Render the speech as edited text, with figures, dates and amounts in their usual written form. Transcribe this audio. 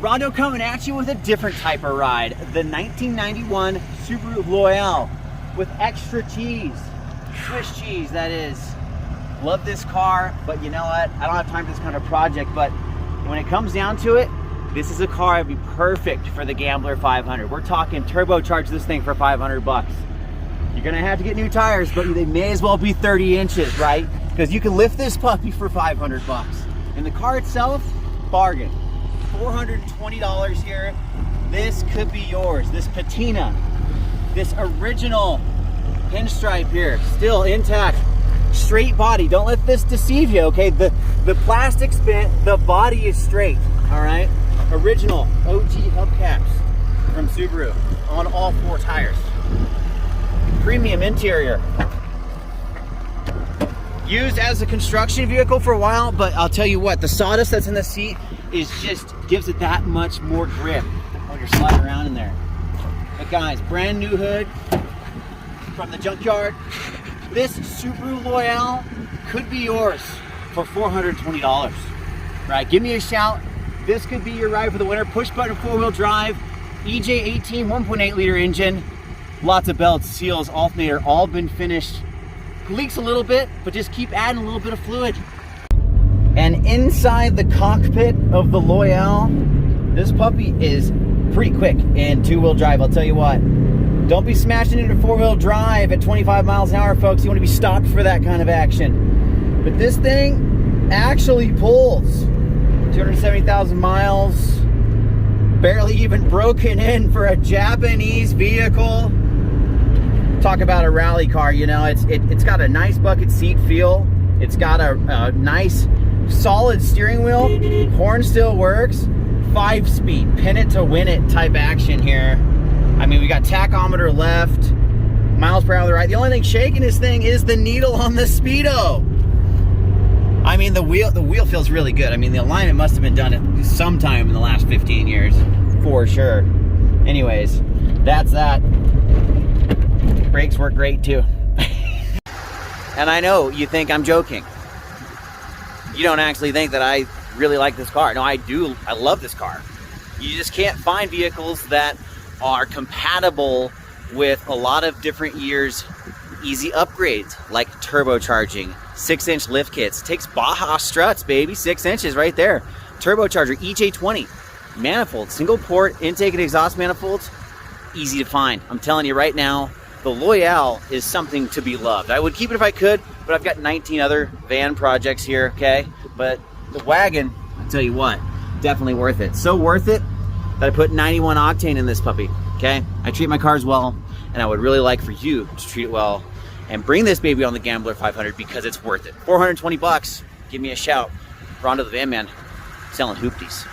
Rondo coming at you with a different type of ride. The 1991 Subaru Loyale with extra cheese. Swiss cheese, that is. Love this car, but you know what? I don't have time for this kind of project, but when it comes down to it, this is a car that'd be perfect for the Gambler 500. We're talking turbocharge this thing for 500 bucks. You're gonna have to get new tires, but they may as well be 30 inches, right? Because you can lift this puppy for 500 bucks. And the car itself, bargain. $420 here. This could be yours. This patina, this original pinstripe here, still intact. Straight body. Don't let this deceive you, okay? The plastic's bent, the body is straight, all right? Original OG hubcaps from Subaru on all 4 tires. Premium interior. Used as a construction vehicle for a while, but I'll tell you what, the sawdust that's in the seat is just gives it that much more grip when you're sliding around in there. But guys, brand new hood from the junkyard. This Subaru Loyale could be yours for $420, right? Give me a shout. This could be your ride for the winter. Push button 4-wheel drive, EJ18 1.8 liter engine, lots of belts, seals, alternator, all been finished. Leaks a little bit, but just keep adding a little bit of fluid. And inside the cockpit of the Loyale, this puppy is pretty quick in 2-wheel drive. I'll tell you what. Don't be smashing into 4-wheel drive at 25 miles an hour, folks. You want to be stopped for that kind of action. But this thing actually pulls. 270,000 miles. Barely even broken in for a Japanese vehicle. Talk about a rally car, you know, it's got a nice bucket seat feel. It's got a nice solid steering wheel. Horn still works. 5-speed, pin it to win it type action here. I mean, we got tachometer left, miles per hour on the right. The only thing shaking this thing is the needle on the speedo. I mean, the wheel feels really good. I mean, the alignment must have been done at sometime in the last 15 years, for sure. Anyways, that's that. Brakes work great too. And I know you think I'm joking. You don't actually think that I really like this car. No, I do. I love this car. You just can't find vehicles that are compatible with a lot of different years easy upgrades, like turbocharging, 6-inch lift kits. Takes Baja struts, baby, 6 inches right there. Turbocharger, EJ20 manifold, single port intake and exhaust manifolds, easy to find. I'm telling you right now, the Loyale is something to be loved. I would keep it if I could, but I've got 19 other van projects here, okay? But the wagon, I'll tell you what, definitely worth it. So worth it that I put 91 octane in this puppy, okay? I treat my cars well, and I would really like for you to treat it well and bring this baby on the Gambler 500 because it's worth it. 420 bucks, give me a shout. Rondo the Van Man, selling hoopties.